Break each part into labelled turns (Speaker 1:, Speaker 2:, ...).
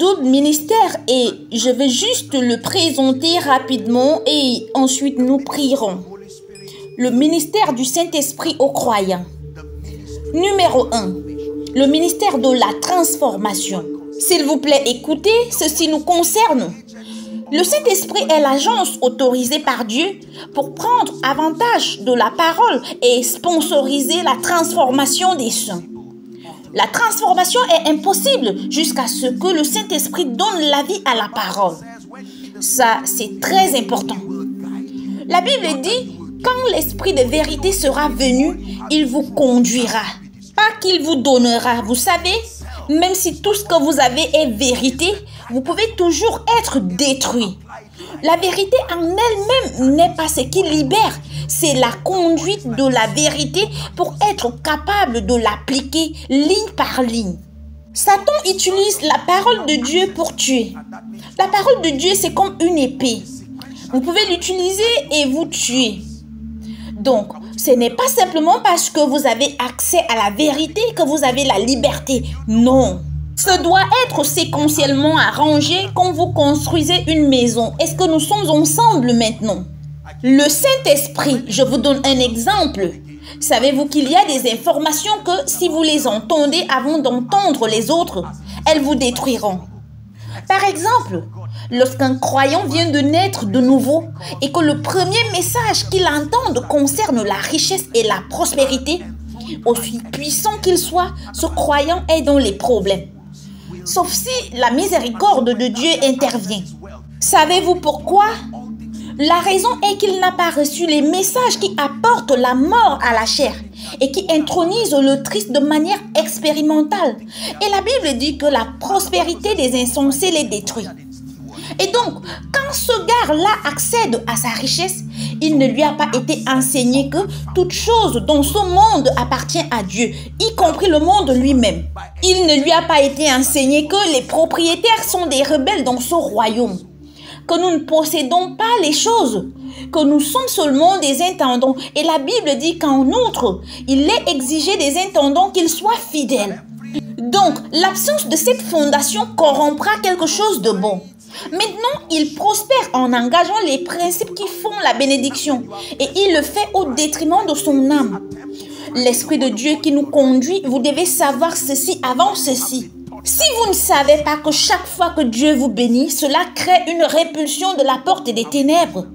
Speaker 1: double ministère et je vais juste le présenter rapidement et ensuite nous prierons. Le ministère du Saint-Esprit aux croyants. Numéro 1. Le ministère de la transformation. S'il vous plaît, écoutez, ceci nous concerne. Le Saint-Esprit est l'agence autorisée par Dieu pour prendre avantage de la parole et sponsoriser la transformation des saints. La transformation est impossible jusqu'à ce que le Saint-Esprit donne la vie à la parole. Ça, c'est très important. La Bible dit, quand l'Esprit de vérité sera venu, il vous conduira. Pas qu'il vous donnera, vous savez, même si tout ce que vous avez est vérité, vous pouvez toujours être détruit. La vérité en elle-même n'est pas ce qui libère, c'est la conduite de la vérité pour être capable de l'appliquer ligne par ligne. Satan utilise la parole de Dieu pour tuer. La parole de Dieu, c'est comme une épée. Vous pouvez l'utiliser et vous tuer. Donc, ce n'est pas simplement parce que vous avez accès à la vérité que vous avez la liberté. Non. Ce doit être séquentiellement arrangé quand vous construisez une maison. Est-ce que nous sommes ensemble maintenant? Le Saint-Esprit, je vous donne un exemple. Savez-vous qu'il y a des informations que si vous les entendez avant d'entendre les autres, elles vous détruiront. Par exemple, lorsqu'un croyant vient de naître de nouveau et que le premier message qu'il entende concerne la richesse et la prospérité, aussi puissant qu'il soit, ce croyant est dans les problèmes. Sauf si la miséricorde de Dieu intervient. Savez-vous pourquoi? La raison est qu'il n'a pas reçu les messages qui apportent la mort à la chair et qui intronisent le triste de manière expérimentale. Et la Bible dit que la prospérité des insensés les détruit. Et donc, quand ce gars-là accède à sa richesse, il ne lui a pas été enseigné que toute chose dans ce monde appartient à Dieu, y compris le monde lui-même. Il ne lui a pas été enseigné que les propriétaires sont des rebelles dans ce royaume, que nous ne possédons pas les choses, que nous sommes seulement des intendants. Et la Bible dit qu'en outre, il est exigé des intendants qu'ils soient fidèles. Donc, l'absence de cette fondation corrompra quelque chose de bon. Maintenant, il prospère en engageant les principes qui font la bénédiction et il le fait au détriment de son âme. L'Esprit de Dieu qui nous conduit, vous devez savoir ceci avant ceci. Si vous ne savez pas que chaque fois que Dieu vous bénit, cela crée une répulsion de la porte des ténèbres.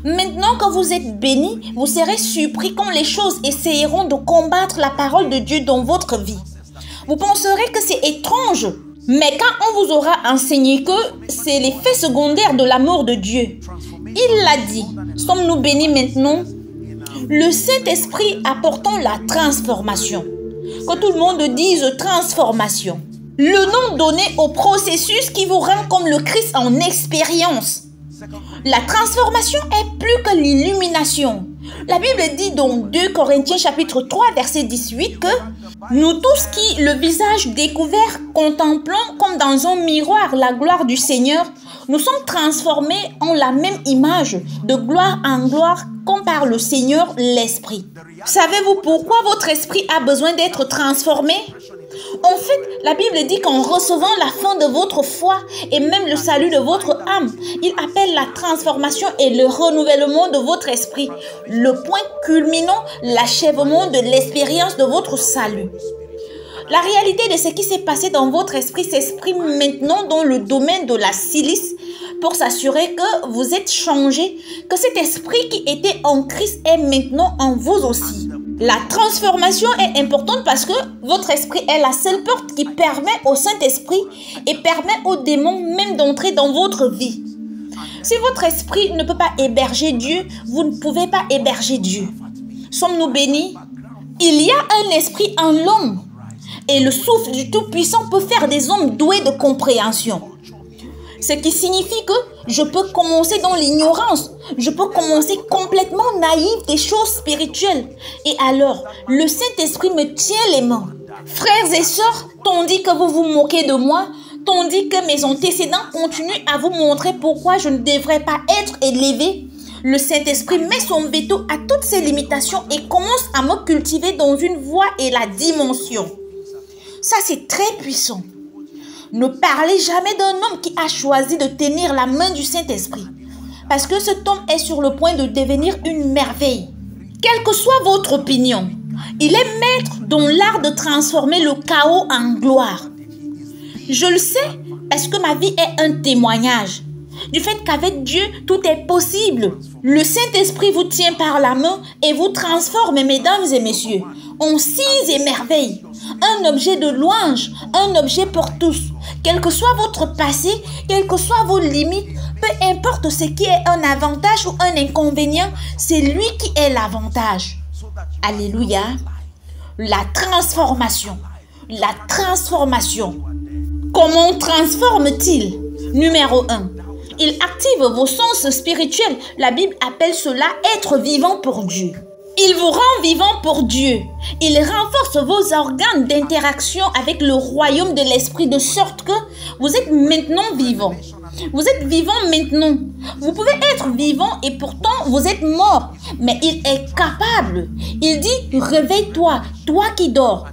Speaker 1: Maintenant que vous êtes bénis, vous serez surpris quand les choses essayeront de combattre la parole de Dieu dans votre vie. Vous penserez que c'est étrange. Mais quand on vous aura enseigné que c'est l'effet secondaire de l'amour de Dieu, il l'a dit, sommes-nous bénis maintenant? Le Saint-Esprit apportant la transformation. Que tout le monde dise transformation. Le nom donné au processus qui vous rend comme le Christ en expérience. La transformation est plus que l'illumination. La Bible dit dans 2 Corinthiens chapitre 3 verset 18 que nous tous qui, le visage découvert, contemplons comme dans un miroir la gloire du Seigneur, nous sommes transformés en la même image, de gloire en gloire, comme par le Seigneur l'Esprit. Savez-vous pourquoi votre esprit a besoin d'être transformé? En fait, la Bible dit qu'en recevant la fin de votre foi et même le salut de votre âme, il appelle la transformation et le renouvellement de votre esprit, le point culminant l'achèvement de l'expérience de votre salut. La réalité de ce qui s'est passé dans votre esprit s'exprime maintenant dans le domaine de la silice pour s'assurer que vous êtes changé, que cet esprit qui était en Christ est maintenant en vous aussi. La transformation est importante parce que votre esprit est la seule porte qui permet au Saint-Esprit et permet aux démons même d'entrer dans votre vie. Si votre esprit ne peut pas héberger Dieu, vous ne pouvez pas héberger Dieu. Sommes-nous bénis? Il y a un esprit en l'homme et le souffle du Tout-Puissant peut faire des hommes doués de compréhension. Ce qui signifie que je peux commencer dans l'ignorance. Je peux commencer complètement naïf des choses spirituelles. Et alors, le Saint-Esprit me tient les mains. Frères et sœurs, tandis que vous vous moquez de moi, tandis que mes antécédents continuent à vous montrer pourquoi je ne devrais pas être élevé, le Saint-Esprit met son veto à toutes ces limitations et commence à me cultiver dans une voie et la dimension. Ça, c'est très puissant. Ne parlez jamais d'un homme qui a choisi de tenir la main du Saint-Esprit. Parce que cet homme est sur le point de devenir une merveille. Quelle que soit votre opinion, il est maître dans l'art de transformer le chaos en gloire. Je le sais parce que ma vie est un témoignage du fait qu'avec Dieu, tout est possible. Le Saint-Esprit vous tient par la main et vous transforme, mesdames et messieurs, en 6 émerveilles. Un objet de louange, un objet pour tous. Quel que soit votre passé, quelles que soient vos limites, peu importe ce qui est un avantage ou un inconvénient, c'est lui qui est l'avantage. Alléluia. La transformation. La transformation. Comment transforme-t-il? Numéro 1. Il active vos sens spirituels. La Bible appelle cela être vivant pour Dieu. Il vous rend vivant pour Dieu. Il renforce vos organes d'interaction avec le royaume de l'esprit de sorte que vous êtes maintenant vivant. Vous êtes vivant maintenant. Vous pouvez être vivant et pourtant vous êtes mort. Mais il est capable. Il dit, réveille-toi, toi qui dors.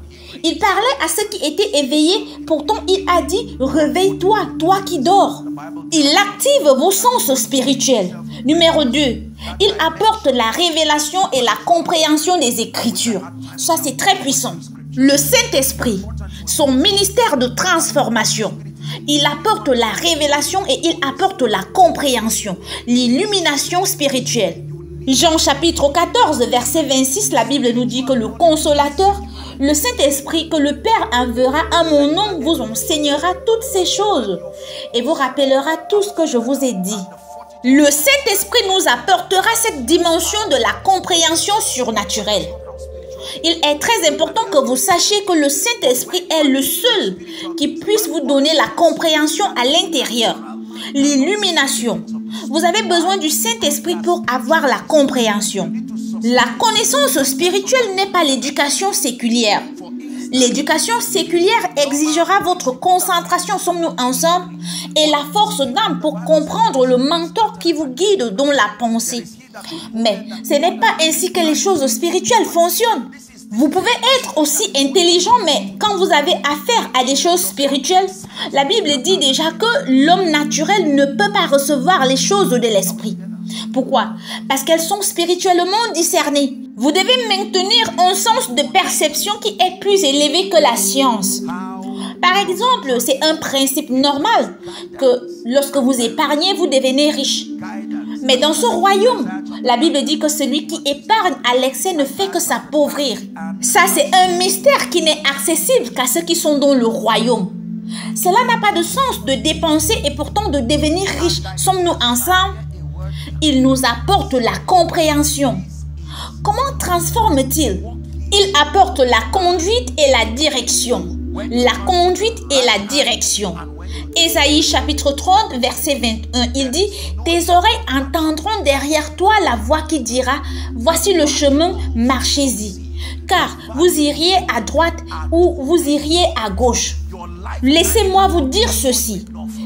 Speaker 1: Il parlait à ceux qui étaient éveillés, pourtant il a dit, réveille-toi, toi qui dors. Il active vos sens spirituels. Numéro 2, il apporte la révélation et la compréhension des Écritures. Ça, c'est très puissant. Le Saint-Esprit, son ministère de transformation, il apporte la révélation et il apporte la compréhension, l'illumination spirituelle. Jean chapitre 14, verset 26, la Bible nous dit que le consolateur, le Saint-Esprit que le Père enverra à mon nom vous enseignera toutes ces choses et vous rappellera tout ce que je vous ai dit. Le Saint-Esprit nous apportera cette dimension de la compréhension surnaturelle. Il est très important que vous sachiez que le Saint-Esprit est le seul qui puisse vous donner la compréhension à l'intérieur, l'illumination. Vous avez besoin du Saint-Esprit pour avoir la compréhension. La connaissance spirituelle n'est pas l'éducation séculière. L'éducation séculière exigera votre concentration, sommes-nous ensemble, et la force d'âme pour comprendre le mentor qui vous guide dans la pensée. Mais ce n'est pas ainsi que les choses spirituelles fonctionnent. Vous pouvez être aussi intelligent, mais quand vous avez affaire à des choses spirituelles, la Bible dit déjà que l'homme naturel ne peut pas recevoir les choses de l'esprit. Pourquoi? Parce qu'elles sont spirituellement discernées. Vous devez maintenir un sens de perception qui est plus élevé que la science. Par exemple, c'est un principe normal que lorsque vous épargnez, vous devenez riche. Mais dans ce royaume, la Bible dit que celui qui épargne à l'excès ne fait que s'appauvrir. Ça, c'est un mystère qui n'est accessible qu'à ceux qui sont dans le royaume. Cela n'a pas de sens de dépenser et pourtant de devenir riche. Sommes-nous ensemble? Il nous apporte la compréhension. Comment transforme-t-il? Il apporte la conduite et la direction. La conduite et la direction. Ésaïe chapitre 30, verset 21, il dit « Tes oreilles entendront derrière toi la voix qui dira « Voici le chemin, marchez-y. » Car vous iriez à droite ou vous iriez à gauche. Laissez-moi vous dire ceci.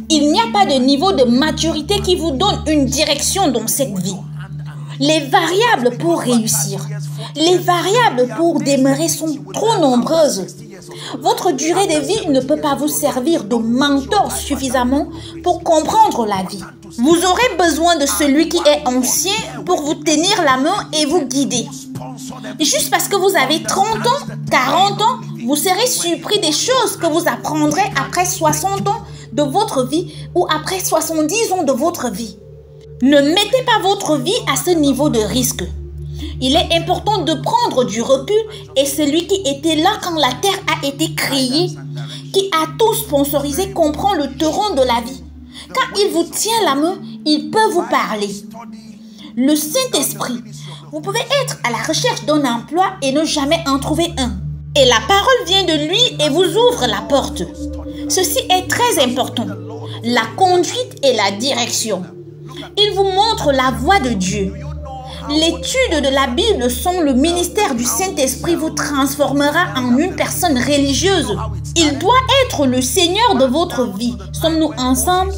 Speaker 1: Il n'y a pas de niveau de maturité qui vous donne une direction dans cette vie. Les variables pour réussir, les variables pour démarrer sont trop nombreuses. Votre durée de vie ne peut pas vous servir de mentor suffisamment pour comprendre la vie. Vous aurez besoin de celui qui est ancien pour vous tenir la main et vous guider. Juste parce que vous avez 30 ans, 40 ans, vous serez surpris des choses que vous apprendrez après 60 ans de votre vie ou après 70 ans de votre vie. Ne mettez pas votre vie à ce niveau de risque. Il est important de prendre du recul et celui qui était là quand la terre a été créée, qui a tout sponsorisé, comprend le torrent de la vie. Quand il vous tient la main, il peut vous parler. Le Saint-Esprit, vous pouvez être à la recherche d'un emploi et ne jamais en trouver un. Et la parole vient de lui et vous ouvre la porte. Ceci est très important. La conduite et la direction. Il vous montre la voie de Dieu. L'étude de la Bible sans le ministère du Saint-Esprit vous transformera en une personne religieuse. Il doit être le Seigneur de votre vie. Sommes-nous ensemble?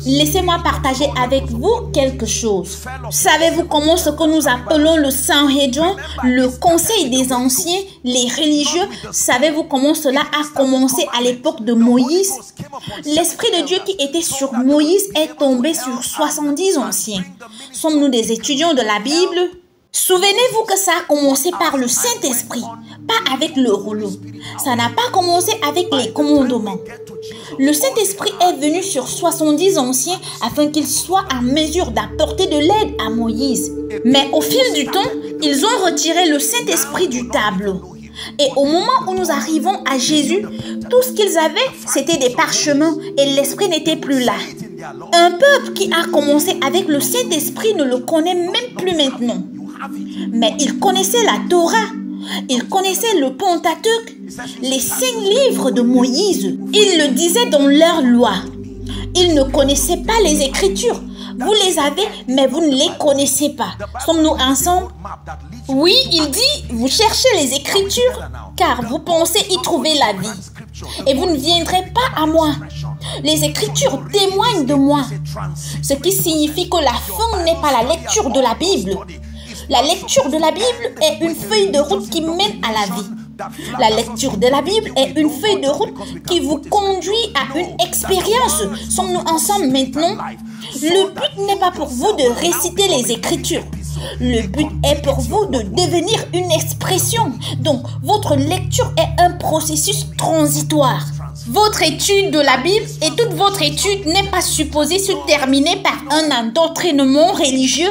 Speaker 1: Laissez-moi partager avec vous quelque chose. Savez-vous comment ce que nous appelons le Sanhédrin, le Conseil des anciens, les religieux, savez-vous comment cela a commencé à l'époque de Moïse? L'Esprit de Dieu qui était sur Moïse est tombé sur 70 anciens. Sommes-nous des étudiants de la Bible? Souvenez-vous que ça a commencé par le Saint-Esprit, pas avec le rouleau. Ça n'a pas commencé avec les commandements. Le Saint-Esprit est venu sur 70 anciens afin qu'ils soient en mesure d'apporter de l'aide à Moïse. Mais au fil du temps, ils ont retiré le Saint-Esprit du tableau. Et au moment où nous arrivons à Jésus, tout ce qu'ils avaient, c'était des parchemins et l'Esprit n'était plus là. Un peuple qui a commencé avec le Saint-Esprit ne le connaît même plus maintenant. Mais ils connaissaient la Torah, ils connaissaient le Pentateuque, les 5 livres de Moïse. Ils le disaient dans leur loi. Ils ne connaissaient pas les Écritures. Vous les avez, mais vous ne les connaissez pas. Sommes-nous ensemble? Oui, il dit, vous cherchez les Écritures, car vous pensez y trouver la vie. Et vous ne viendrez pas à moi. Les Écritures témoignent de moi. Ce qui signifie que la fin n'est pas la lecture de la Bible. La lecture de la Bible est une feuille de route qui mène à la vie. La lecture de la Bible est une feuille de route qui vous conduit à une expérience. Sommes-nous ensemble maintenant? Le but n'est pas pour vous de réciter les Écritures. Le but est pour vous de devenir une expression. Donc, votre lecture est un processus transitoire. Votre étude de la Bible et toute votre étude n'est pas supposée se terminer par un endoctrinement religieux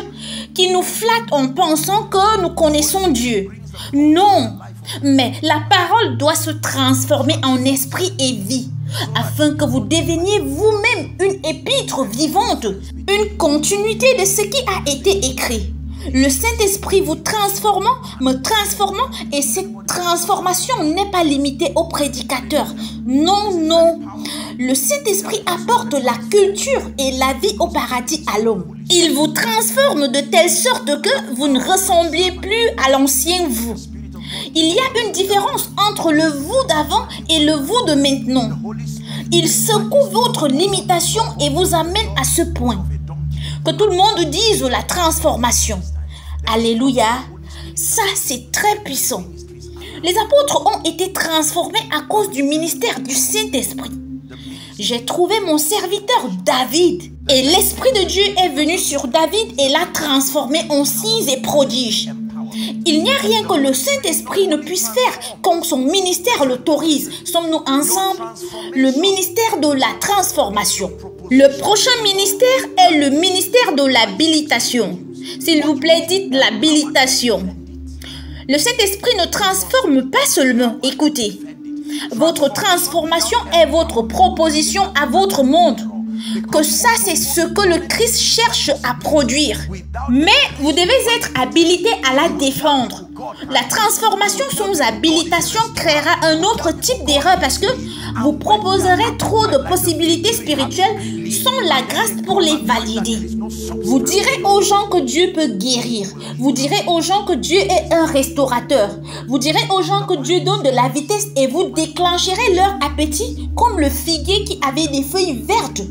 Speaker 1: qui nous flatte en pensant que nous connaissons Dieu. Non, mais la parole doit se transformer en esprit et vie, afin que vous deveniez vous-même une épître vivante, une continuité de ce qui a été écrit. Le Saint-Esprit vous transformant, me transformant, et cette transformation n'est pas limitée aux prédicateurs. Non, non. Le Saint-Esprit apporte la culture et la vie au paradis à l'homme. Il vous transforme de telle sorte que vous ne ressemblez plus à l'ancien vous. Il y a une différence entre le vous d'avant et le vous de maintenant. Il secoue votre limitation et vous amène à ce point. Que tout le monde dise la transformation. Alléluia. Ça, c'est très puissant. Les apôtres ont été transformés à cause du ministère du Saint-Esprit. J'ai trouvé mon serviteur David. Et l'Esprit de Dieu est venu sur David et l'a transformé en signes et prodiges. Il n'y a rien que le Saint-Esprit ne puisse faire quand son ministère l'autorise. Sommes-nous ensemble? Le ministère de la transformation. Le prochain ministère est le ministère de l'habilitation. S'il vous plaît, dites l'habilitation. Le Saint-Esprit ne transforme pas seulement. Écoutez, votre transformation est votre proposition à votre monde. Que ça, c'est ce que le Christ cherche à produire. Mais vous devez être habilité à la défendre. La transformation sans habilitation créera un autre type d'erreur parce que vous proposerez trop de possibilités spirituelles sans la grâce pour les valider. Vous direz aux gens que Dieu peut guérir. Vous direz aux gens que Dieu est un restaurateur. Vous direz aux gens que Dieu donne de la vitesse et vous déclencherez leur appétit comme le figuier qui avait des feuilles vertes.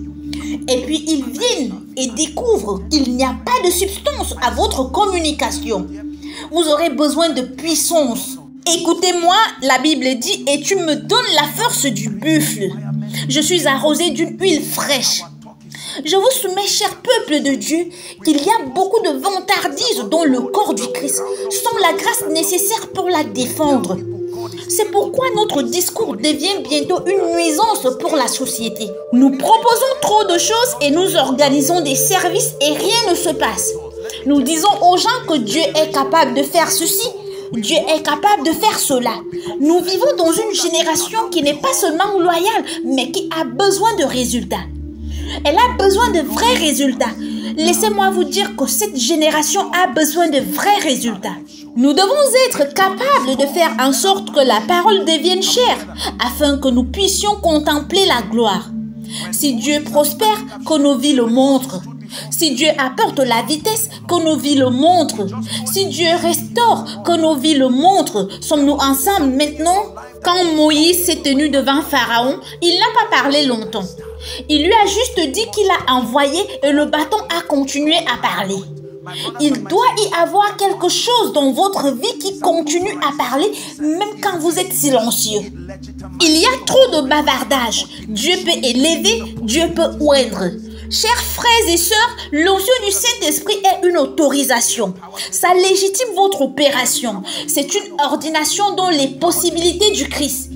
Speaker 1: Et puis ils viennent et découvrent qu'il n'y a pas de substance à votre communication. Vous aurez besoin de puissance. Écoutez-moi, la Bible dit, et tu me donnes la force du buffle. Je suis arrosé d'une huile fraîche. Je vous soumets, cher peuple de Dieu, qu'il y a beaucoup de vantardise dans le corps du Christ, sans la grâce nécessaire pour la défendre. C'est pourquoi notre discours devient bientôt une nuisance pour la société. Nous proposons trop de choses et nous organisons des services et rien ne se passe. Nous disons aux gens que Dieu est capable de faire ceci, Dieu est capable de faire cela. Nous vivons dans une génération qui n'est pas seulement loyale, mais qui a besoin de résultats. Elle a besoin de vrais résultats. Laissez-moi vous dire que cette génération a besoin de vrais résultats. Nous devons être capables de faire en sorte que la parole devienne chère, afin que nous puissions contempler la gloire. Si Dieu prospère, que nos vies le montrent. Si Dieu apporte la vitesse, que nos vies le montrent. Si Dieu restaure, que nos vies le montrent. Sommes-nous ensemble maintenant? Quand Moïse s'est tenu devant Pharaon, il n'a pas parlé longtemps. Il lui a juste dit qu'il a envoyé et le bâton a continué à parler. Il doit y avoir quelque chose dans votre vie qui continue à parler même quand vous êtes silencieux. Il y a trop de bavardage. Dieu peut élever, Dieu peut oindre. Chers frères et sœurs, l'onction du Saint-Esprit est une autorisation. Ça légitime votre opération. C'est une ordination dans les possibilités du Christ.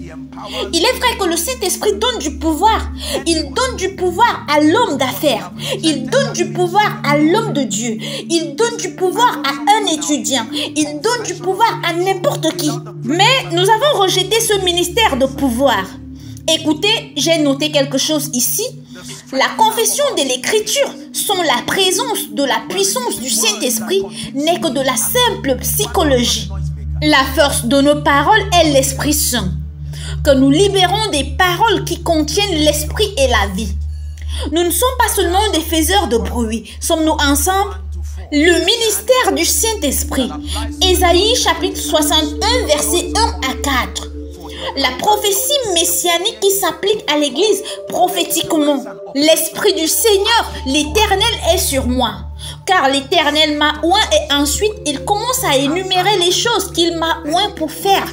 Speaker 1: Il est vrai que le Saint-Esprit donne du pouvoir. Il donne du pouvoir à l'homme d'affaires. Il donne du pouvoir à l'homme de Dieu. Il donne du pouvoir à un étudiant. Il donne du pouvoir à n'importe qui. Mais nous avons rejeté ce ministère de pouvoir. Écoutez, j'ai noté quelque chose ici. La confession de l'Écriture sans la présence de la puissance du Saint-Esprit n'est que de la simple psychologie. La force de nos paroles est l'Esprit Saint. Que nous libérons des paroles qui contiennent l'esprit et la vie. Nous ne sommes pas seulement des faiseurs de bruit. Sommes-nous ensemble? Le ministère du Saint-Esprit. Ésaïe chapitre 61 versets 1 à 4. La prophétie messianique qui s'applique à l'Église prophétiquement. L'Esprit du Seigneur, l'Éternel est sur moi. Car l'Éternel m'a oint et ensuite il commence à énumérer les choses qu'il m'a oint pour faire.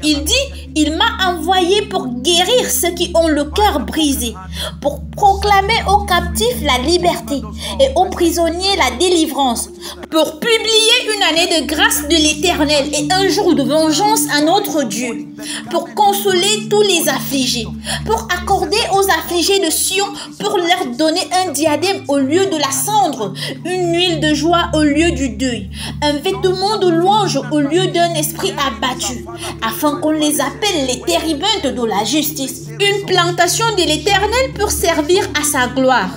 Speaker 1: Il dit, il m'a envoyé pour guérir ceux qui ont le cœur brisé, pour proclamer aux captifs la liberté et aux prisonniers la délivrance, pour publier une année de grâce de l'Éternel et un jour de vengeance à notre Dieu, pour consoler tous les affligés, pour accorder aux affligés de Sion, pour leur donner un diadème au lieu de la cendre, une huile de joie au lieu du deuil, un vêtement de louange au lieu d'un esprit abattu, afin qu'on les appelle les térébintes de la justice, une plantation de l'Éternel pour servir à sa gloire.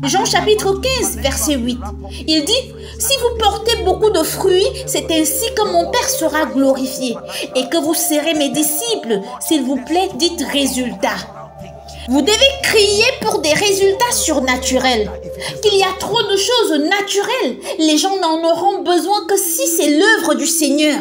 Speaker 1: Jean chapitre 15 verset 8. Il dit, si vous portez beaucoup de fruits, c'est ainsi que mon Père sera glorifié et que vous serez mes disciples. S'il vous plaît, dites résultat. Vous devez crier pour des résultats surnaturels. Qu'il y a trop de choses naturelles. Les gens n'en auront besoin que si c'est l'œuvre du Seigneur.